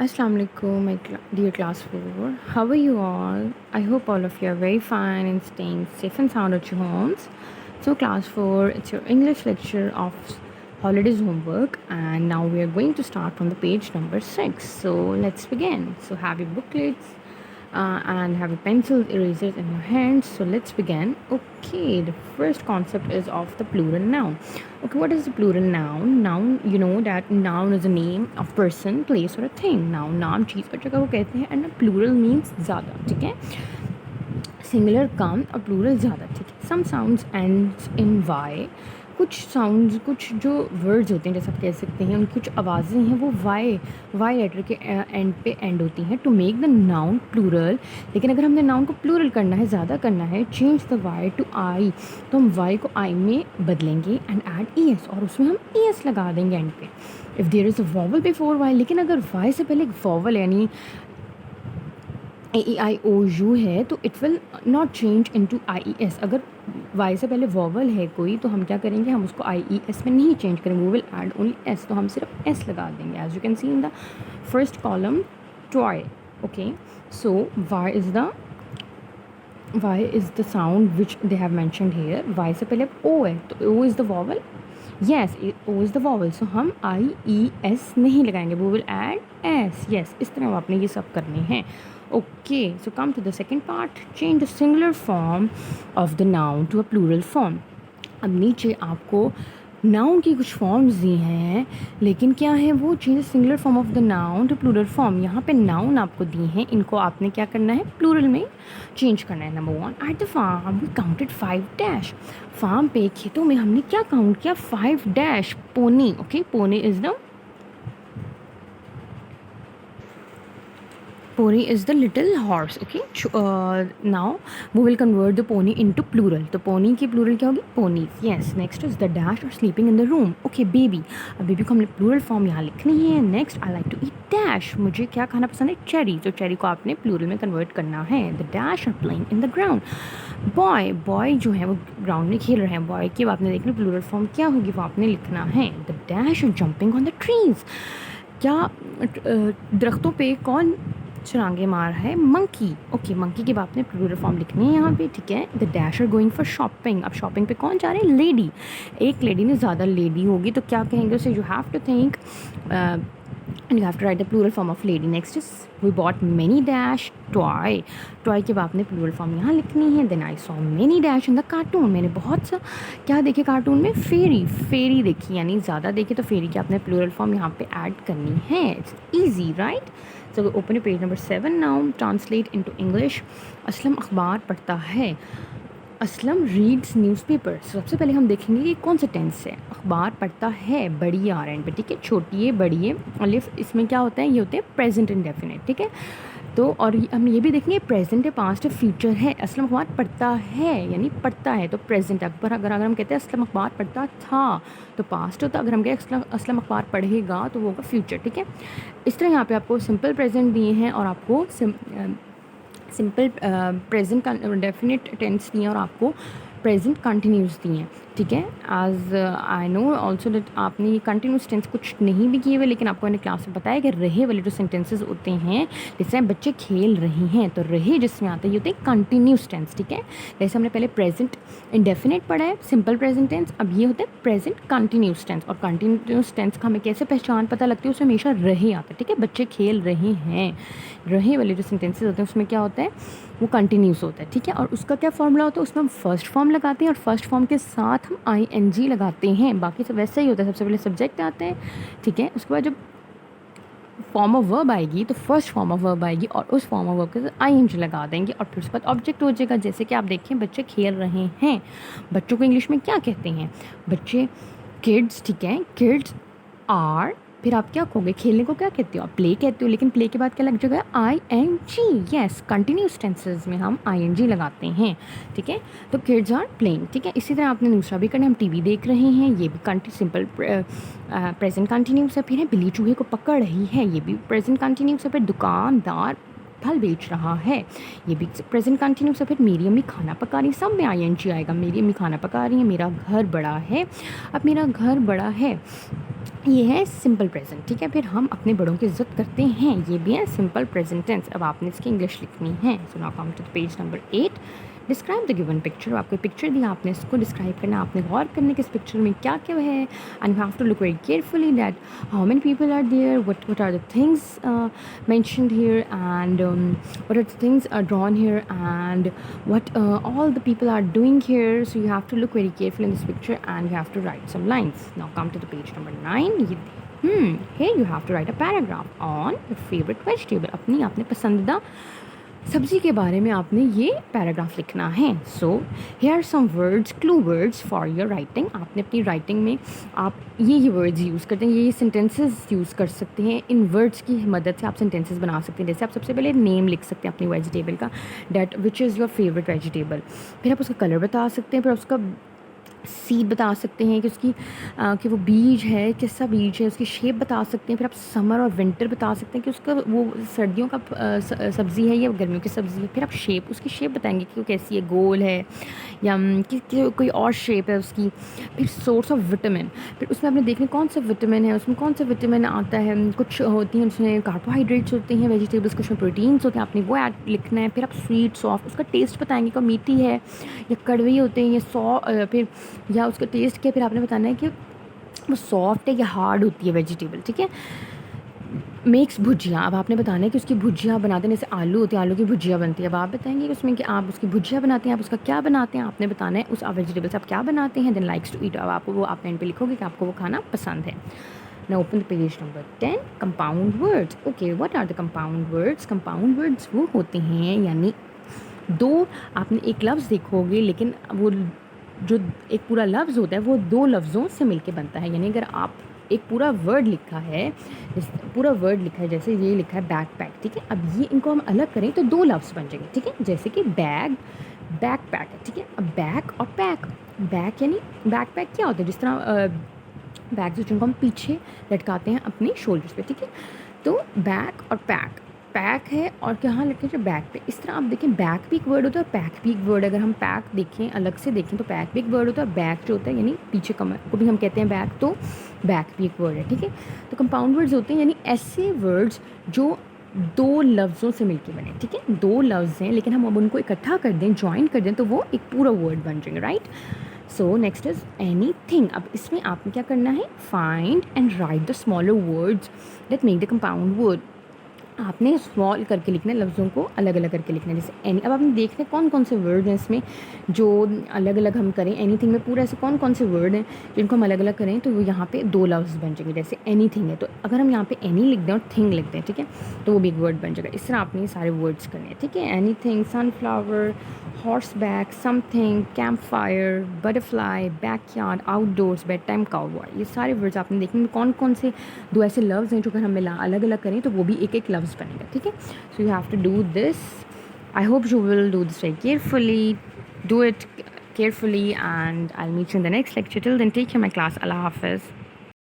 Assalamu alaikum, my dear class 4. How are you all? I hope all of you are very fine and staying safe and sound at your homes. So, class 4, it's your English lecture of holidays homework, and now we are going to start from the page number 6. So, let's begin. So, have your booklets and have your pencils, erasers in your hands. So, let's begin. Okay, the first concept is of the plural noun. Okay, what is the plural noun? Noun, you know that noun is a name of person, place or a thing. Noun नाम चीज़ और जगह को कहते हैं, and plural means ज़्यादा. ठीक है, singular कम और प्लूरल ज़्यादा. ठीक है, सम साउंड्स एंड्स इन वाई. कुछ साउंड्स, कुछ जो वर्ड्स होते हैं, जैसे आप कह सकते हैं, उनकी कुछ आवाज़ें हैं वो वाई लेटर के एंड पे एंड होती हैं to make the noun plural. लेकिन अगर हमने नाउन को प्लूरल करना है, ज़्यादा करना है, चेंज द वाई टू आई, तो हम वाई को आई में बदलेंगे एंड ऐड ई एस, और उसमें हम ई एस लगा देंगे एंड पे. If there is a vowel before Y, लेकिन अगर वाई से पहले एक वॉवल यानी AEIOU है तो it will not change into IES. अगर वाई से पहले वॉवल है कोई, तो हम क्या करेंगे, हम उसको IES में नहीं चेंज करेंगे, वो विल ऐड ओनली एस, तो हम सिर्फ एस लगा देंगे. As you can see in the first column, toy. Okay, so Y is the sound which they have mentioned here. Y से पहले ओ है तो O is the vowel. Yes, O is the vowel, so हम IES नहीं लगाएंगे, वो will add S. Yes, इस तरह आपने ये सब करने हैं. Okay, so come to the second part. Change the singular form of the noun to a plural form. अब नीचे आपको नाउन की कुछ फॉर्म्स दी हैं, लेकिन क्या है वो, change singular form of the noun to plural form. यहाँ पे नाउन आपको दी हैं, इनको आपने क्या करना है, प्लूरल में चेंज करना है. Number 1, at the farm we counted 5 dash. Farm पे, खेतों में हमने क्या काउंट किया, 5 dash. Pony. Okay, pony is the little horse. Okay, now we will convert the pony into plural. तो pony की plural क्या होगी, ponies. Yes, next is the dash or sleeping in the room. Okay, baby. अब baby को हमने plural form यहाँ लिखनी है. Next, I like to eat dash. मुझे क्या खाना पसंद है, cherry. तो cherry को आपने plural में convert करना है. The dash are playing in the ground. boy जो है वो ground में खेल रहे हैं. boy की आपने देखना plural form क्या होगी, वो आपने लिखना है. The dash are jumping on the trees. क्या दरख्तों पे कौन छलांगे मार है, मंकी. ओके, मंकी के बाद आपने प्लूरल फॉर्म लिखनी है यहाँ पे. ठीक है, the dash are going for shopping. अब शॉपिंग पे कौन जा रहे हैं, लेडी. एक लेडी ने, ज़्यादा लेडी होगी तो क्या कहेंगे उसे, you have to think and you have to write the plural form of lady. Next is we bought many dash toy. Toy के बाद आपने plural form यहाँ लिखनी है. Then I saw many dash in the cartoon. मैंने बहुत सा क्या देखे कार्टून में, फेरी देखी, यानी ज़्यादा देखे तो फेरी की आपने plural form यहाँ पे ऐड करनी है. It's easy, right? So open your page number 7 now. Translate into English. Aslam अखबार पढ़ता है. Aslam reads newspaper. सबसे पहले हम देखेंगे कि कौन सा टेंस है. अखबार पढ़ता है, बड़ी आर एंड पे. ठीक है, छोटी है, बड़ी है, अलिफ. इसमें क्या होता है, ये होते हैं प्रेजेंट इंडेफिनिट. ठीक है, तो और हम ये भी देखेंगे प्रेजेंट है, पास्ट है, फ्यूचर है. असलम अखबार पढ़ता है यानी पढ़ता है तो प्रेजेंट. अगर हम कहते हैं असलम अखबार पढ़ता था तो पास्ट होता. अगर हम कहते हैं असलम अखबार पढ़ेगा तो वो होगा फ्यूचर. ठीक है, इस तरह यहाँ पे आपको सिंपल प्रेजेंट दिए हैं और आपको सिंपल प्रेजेंट डेफिनेट टेंस दिए और आपको प्रेजेंट कंटिन्यूस दिए हैं. ठीक है, as I know also that आपने ये कंटिन्यूस टेंस कुछ नहीं भी किए हुए, लेकिन आपको मैंने क्लास में बताया कि रहे वाले जो सेंटेंसेस होते हैं, जैसे बच्चे खेल रहे हैं तो रहे जिसमें आता है ये होते हैं कंटिन्यूस टेंस. ठीक है, जैसे हमने पहले प्रेजेंट इंडेफिनेट पढ़ा है, सिंपल प्रेजेंट टेंस, अब ये होता है प्रेजेंट कंटिन्यूस टेंस. और कंटिन्यूस टेंस का हमें कैसे पहचान पता लगती है, उसमें हमेशा रहे आता है. ठीक है, बच्चे खेल रहे हैं, रहे वाले जो सेंटेंसेस होते हैं उसमें क्या होता है, वो कंटिन्यूस होता है. ठीक है, और उसका क्या फॉर्मूला होता है, उसमें हम फर्स्ट फॉर्म लगाते हैं और फर्स्ट फॉर्म के साथ हम ING लगाते हैं. बाकी सब वैसा ही होता है, सबसे पहले सब्जेक्ट आते हैं. ठीक है, उसके बाद जब फॉर्म ऑफ वर्ब आएगी तो फर्स्ट फॉर्म ऑफ वर्ब आएगी और उस फॉर्म ऑफ वर्ब के साथ ING लगा देंगे और फिर उसके बाद ऑब्जेक्ट हो जाएगा. जैसे कि आप देखें, बच्चे खेल रहे हैं. बच्चों को इंग्लिश में क्या कहते हैं, बच्चे, किड्स. ठीक है, किड्स आर, फिर आप क्या कहोगे, खेलने को क्या कहते हो, आप प्ले कहते हो, लेकिन प्ले के बाद क्या लग जाएगा, ING. येस, कंटिन्यूस टेंसेस में हम ING लगाते हैं. ठीक है, तो किड्स आर प्लेइंग. ठीक है, इसी तरह आपने दूसरा भी करना है, हम टीवी देख रहे हैं, ये भी सिंपल प्रेजेंट कंटिन्यूस है. फिर है बिल्ली चूहे को पकड़ रही है, ये भी प्रेजेंट कंटिन्यूस है. फिर दुकानदार फल बेच रहा है, ये भी प्रेजेंट कंटिन्यूस है। फिर मेरी अम्मी खाना पका रही है, सब में आईएनजी आएगा, मेरी अम्मी खाना पका रही है, मेरा घर बड़ा है। अब मेरा घर बड़ा है ये है सिंपल प्रेजेंट, ठीक है। फिर हम अपने बड़ों की इज्जत करते हैं, ये भी है सिंपल प्रेजेंट टेंस। अब आपने इसकी इंग्लिश लिखनी है। So now come to the page number 8। Describe the given picture. आपको पिक्चर दी, आपने इसको डिस्क्राइब करना, आपने गौर करने कि इस पिक्चर में क्या क्या है। And you have to look very carefully that how many people are there, what are the things mentioned here, and what are the things are drawn here, and what all the people are doing here. So you have to look very carefully in this picture and you have to write some lines. Now come to the page number 9. Here you have to write a paragraph on your favorite vegetable. अपनी आपने पसंदीदा सब्जी के बारे में आपने ये paragraph लिखना है। So here some words, clue words for your writing. आपने अपनी राइटिंग में आप ये वर्ड्स यूज़ करते हैं, ये सेंटेंसेस यूज़ कर सकते हैं। इन वर्ड्स की मदद से आप सेंटेंसेस बना सकते हैं। जैसे आप सबसे पहले नेम लिख सकते हैं अपनी वेजिटेबल का, that which is your favourite vegetable. फिर आप उसका कलर बता सकते हैं, फिर उसका सीड बता सकते हैं कि उसकी कि वो बीज है, कैसा बीज है, उसकी शेप बता सकते हैं। फिर आप समर और विंटर बता सकते हैं कि उसका वो सर्दियों का सब्ज़ी है या गर्मियों की सब्ज़ी है। फिर आप शेप, उसकी शेप बताएंगे कि वो कैसी है, गोल है या कि कोई और शेप है उसकी। फिर सोर्स ऑफ विटामिन, फिर उसमें आपने देखना कौन सा विटामिन है, उसमें कौन सा विटामिन आता है। कुछ होती हैं उसमें कार्बोहाइड्रेट्स होते हैं वेजिटेबल्स, कुछ में प्रोटीन्स होते हैं, आपने वो ऐड लिखना है। फिर आप स्वीट, सॉफ्ट, उसका टेस्ट बताएंगे कि मीठी है या कड़वी होते हैं या फिर या उसका टेस्ट क्या। फिर आपने बताना है कि वो सॉफ्ट है या हार्ड होती है वेजिटेबल, ठीक है। मेक्स भुजिया, अब आपने बताना है कि उसकी भुजिया बनाते हैं, जैसे आलू होते हैं, आलू की भुजिया बनती है। अब आप बताएंगे कि उसमें कि आप उसकी भुजिया बनाते हैं, आप उसका क्या बनाते हैं। आपने बताना है उस वेजिटेबल से आप क्या बनाते हैं। देन लाइक्स टू ईट, अब आपको वो आप एंड पे लिखोगे कि आपको वो खाना पसंद है। Now open the page number 10, compound words. Okay, what are the compound words? Compound words वो होते हैं यानी दो, आपने एक लफ्ज़ देखोगे लेकिन वो जो एक पूरा लफ्ज़ होता है वो दो लफ्ज़ों से मिलके बनता है। यानी अगर आप एक पूरा वर्ड लिखा है, पूरा वर्ड लिखा है, जैसे ये लिखा है बैक पैक, ठीक है। अब ये इनको हम अलग करें तो दो लफ्ज़ बन जाएंगे, ठीक है। जैसे कि बैग, बैक पैक है, ठीक है। अब बैक और पैक, बैक यानी बैक पैक क्या होता है, जिस तरह बैग जिनको हम पीछे लटकाते हैं अपने शोल्डर्स पे, ठीक है। तो बैक और पैक, पैक है और कहाँ लटके जो बैक पे। इस तरह आप देखें बैक भी एक वर्ड होता है और पैक भी एक वर्ड। अगर हम पैक देखें अलग से देखें तो पैक भी एक वर्ड होता है और बैक जो होता है यानी पीछे कमर को भी हम कहते हैं बैक, तो बैक भी एक वर्ड है, ठीक है। तो कंपाउंड वर्ड्स होते हैं यानी ऐसे वर्ड्स जो दो लफ्ज़ों से मिलके बने, ठीक है। दो लफ्ज़ हैं लेकिन हम अब उनको इकट्ठा कर दें, ज्वाइन कर दें तो वो एक पूरा वर्ड बन जाएंगे, right. So next is anything. अब इसमें आपने क्या करना है, find and right the smaller words that make the compound word. आपने स्मॉल करके लिखना है, लफ्ज़ों को अलग अलग करके लिखना है। जैसे एनी, अब आपने देखना है कौन कौन से वर्ड हैं इसमें जो अलग अलग हम करें। एनीथिंग में पूरा ऐसे कौन कौन से वर्ड हैं जिनको हम अलग अलग करें तो वो यहाँ पे दो लफ्ज़ बन जाएंगे। जैसे एनीथिंग है तो अगर हम यहाँ पे एनी लिख दें और थिंग लिख दें, ठीक है, तो वो भी एक वर्ड बन जाएगा। इस तरह आपने ये सारे वर्ड्स करने हैं, ठीक है। Anything, sunflower, horse back, something, camp fire, butterfly, backyard, outdoors, bed time, cowboy. ये सारे वर्ड्स आपने देखने कौन कौन से दो ऐसे लफ्ज़ हैं जो अगर हम मिला अलग अलग करें तो वो भी एक एक लफ्ज़ बनेगा, ठीक है। So you have to do this. I hope you will do this very carefully, do it carefully, and I'll meet you in the next lecture. Till then, take care my class. Allah Hafiz.